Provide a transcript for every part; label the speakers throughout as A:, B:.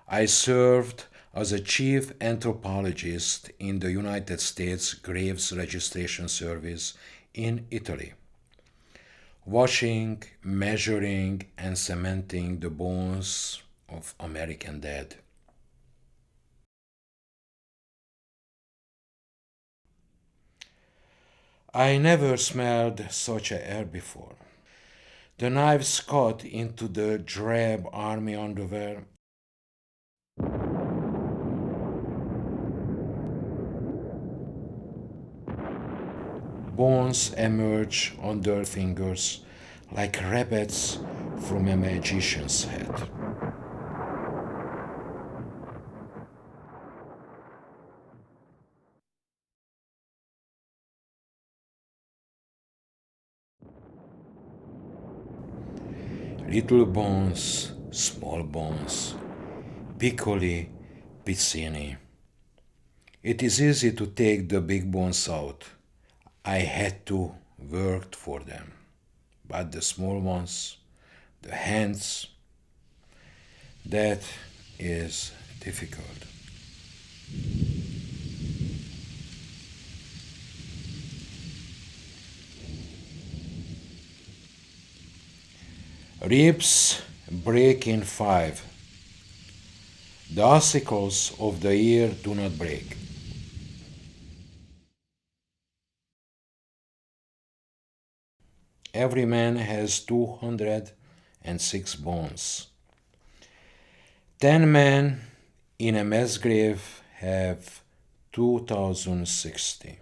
A: I served as a chief anthropologist in the United States Graves Registration Service in Italy, washing, measuring, and cementing the bones of American dead. I never smelled such a air before. The knives cut into the drab army underwear. Bones emerge on their fingers like rabbits from a magician's hat. Little bones, small bones, piccoli, piccini. It is easy to take the big bones out. I had to work for them. But the small ones, the hands, that is difficult. Ribs break in five. The ossicles of the ear do not break. Every man has 206 bones. 10 men in a mass grave have 2060.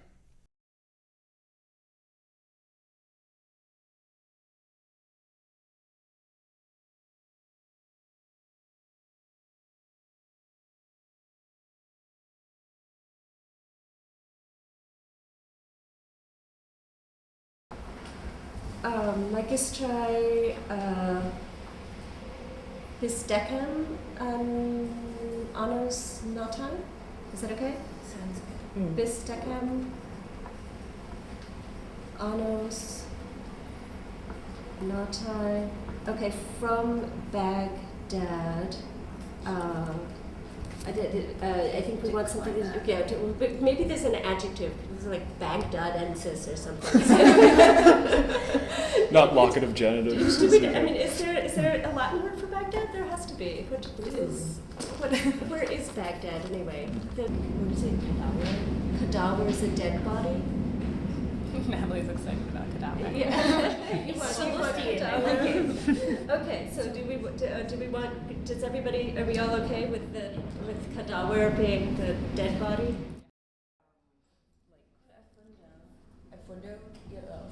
B: Magistri Bisdecam Annos Nata. Is that okay?
C: Sounds good.
B: Bisdecam Annos Nata. Okay, from Baghdad. I think we want something. But maybe there's an adjective. It's like Baghdad-ensis or something.
D: Not locative genitives.
B: Is there a Latin word for Baghdad? There has to be. Where is Baghdad anyway? What is it? Cadaver. Cadaver is a dead body.
C: Natalie's excited about cadaver.
B: Yeah. You want cadaver. Okay, so do we want? Does everybody? Are we all okay with cadaver being the dead body?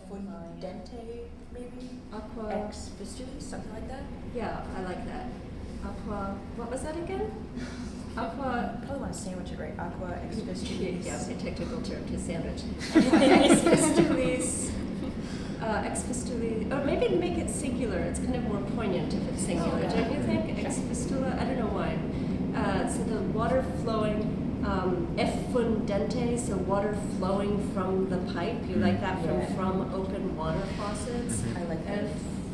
C: Fundente, maybe?
B: Aqua.
C: Ex fistulis, something like that?
B: Yeah, I like that. Aqua. What was that again? Aqua.
C: I probably want to sandwich it right. Aqua ex fistulis.
B: Yeah, a technical term to sandwich. Ex fistulis. Ex fistulis. Or maybe make it singular. It's kind of more poignant if it's singular. Don't you think? Ex fistula. I don't know why. So the water flowing. Effundente, so water flowing from the pipe. You like that from open water faucets?
C: I like that.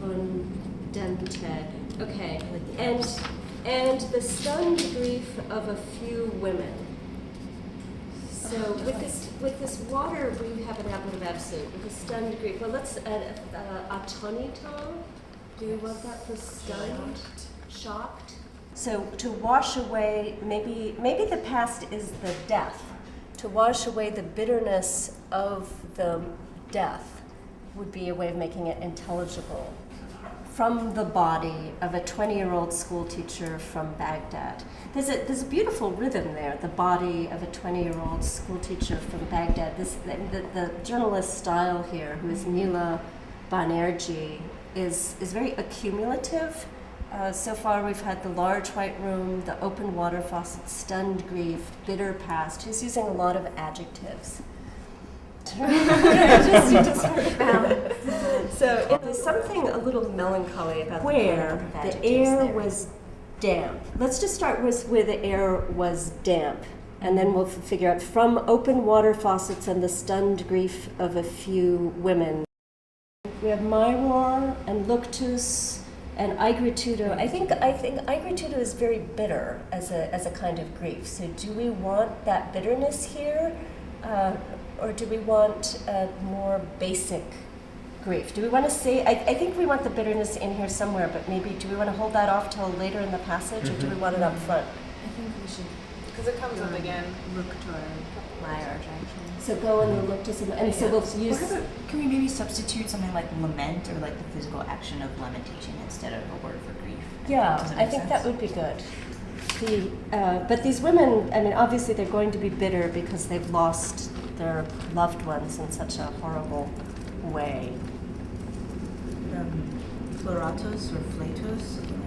B: Effundente. Okay. And the stunned grief of a few women. So with this water, we have an ablative absolute. With the stunned grief, well, let's add attonito. Do you want that for stunned? Shocked? So to wash away, maybe the past is the death. To wash away the bitterness of the death would be a way of making it intelligible. From the body of a 20-year-old school teacher from Baghdad. There's a beautiful rhythm there. The body of a 20-year-old school teacher from Baghdad. The journalist style here, who is Mila Banerjee, is very accumulative. So far we've had the large white room, the open water faucet, stunned grief, bitter past. He's using a lot of adjectives. just balance. So there's something a little melancholy about where the air was damp. Let's just start with where the air was damp, and then we'll figure out from open water faucets and the stunned grief of a few women. We have Myror and Luctus And agritudo, I think agritudo is very bitter as a kind of grief. So do we want that bitterness here, or do we want a more basic grief? Do we want to say, I think we want the bitterness in here somewhere, but maybe do we want to hold that off till later in the passage, or do we want it up front?
C: I think we should.
D: Because it comes up again.
C: Look to our large, actually.
B: So go and look to some, and so we'll use.
C: Or can we maybe substitute something like lament, or like the physical action of lamentation, instead of a word for grief?
B: Yeah,
C: Does that
B: I
C: make
B: think
C: sense?
B: that would be good. But these women, I mean, obviously they're going to be bitter because they've lost their loved ones in such a horrible way.
C: Floratos or flatos, something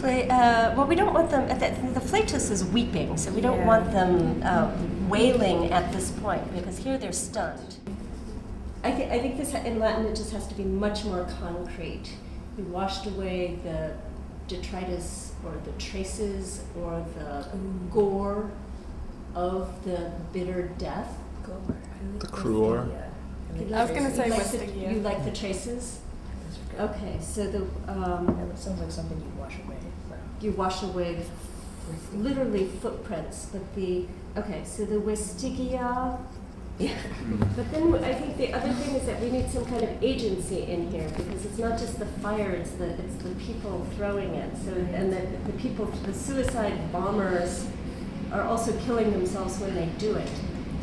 C: like that.
B: Well, we don't want them. The flatus is weeping, so we don't
C: Yeah.
B: want them wailing at this point because here they're stunned. I think this in Latin it just has to be much more concrete. We washed away the detritus or the traces or the gore of the bitter death.
E: The cruor.
D: I was gonna say
B: You like
D: Wistigia.
B: you like the traces? Okay, so the
C: It sounds like something you wash away.
B: you wash away literally footprints, but so the vestigia. Yeah. But then I think the other thing is that we need some kind of agency in here because it's not just the fire; it's the people throwing it. So and the people, the suicide bombers, are also killing themselves when they do it.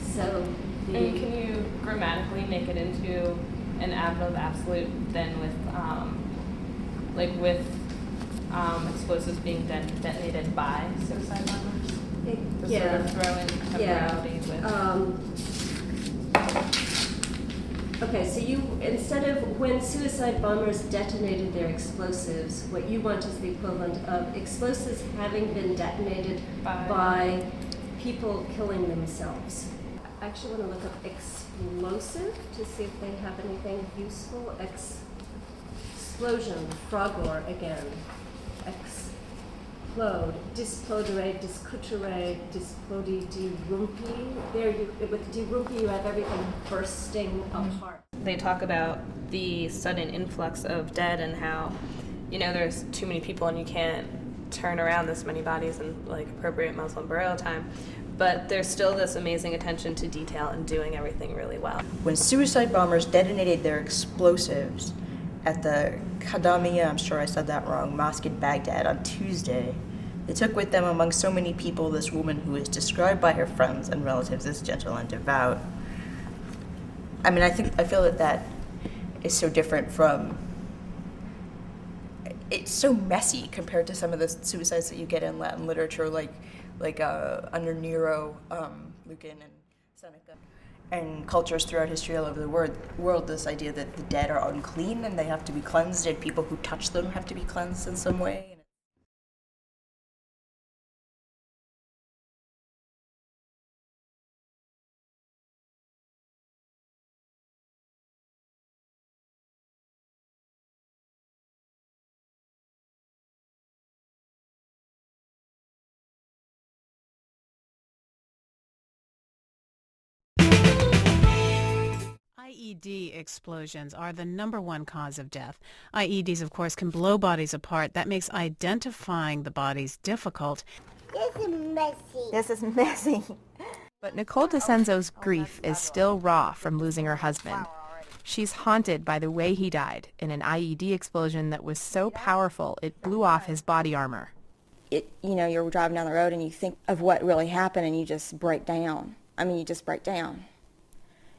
B: So
D: And can you grammatically make it into an adverb absolute then with explosives being detonated by suicide bombers? To sort of throw in temporality with.
B: Okay, so you, instead of when suicide bombers detonated their explosives, what you want is the equivalent of explosives having been detonated by people killing themselves. I actually want to look up explosive to see if they have anything useful. Explosion, frogor again. Explode, displodere, discutere, displodi, dirumpi. There, with dirumpi, you have everything bursting apart.
D: They talk about the sudden influx of dead and how, there's too many people and you can't turn around this many bodies in like appropriate Muslim burial time. But there's still this amazing attention to detail and doing everything really well.
C: When suicide bombers detonated their explosives at the Qadamiyya, I'm sure I said that wrong, mosque in Baghdad on Tuesday, they took with them among so many people this woman who is described by her friends and relatives as gentle and devout. I mean, I feel that is so different from, it's so messy compared to some of the suicides that you get in Latin literature, like under Nero, Lucan, and Seneca, and cultures throughout history all over the world, this idea that the dead are unclean and they have to be cleansed, and people who touch them have to be cleansed in some way.
F: IED explosions are the number one cause of death. IEDs, of course, can blow bodies apart. That makes identifying the bodies difficult.
G: This is messy.
F: But Nicole DeCenzo's grief is still raw from losing her husband. She's haunted by the way he died in an IED explosion that was so powerful it blew off his body armor.
G: You're driving down the road and you think of what really happened and you just break down. You just break down.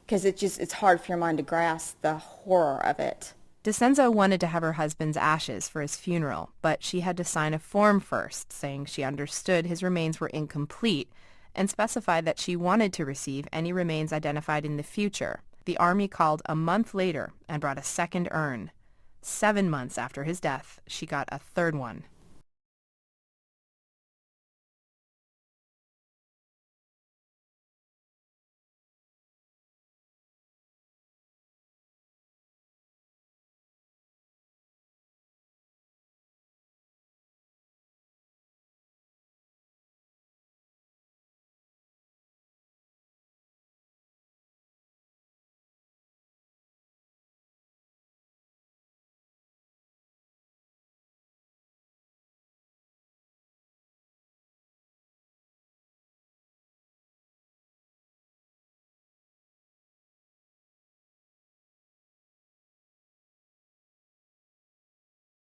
G: Because it's hard for your mind to grasp the horror of it.
F: DeCenzo wanted to have her husband's ashes for his funeral, but she had to sign a form first saying she understood his remains were incomplete and specified that she wanted to receive any remains identified in the future. The Army called a month later and brought a second urn. 7 months after his death, she got a third one.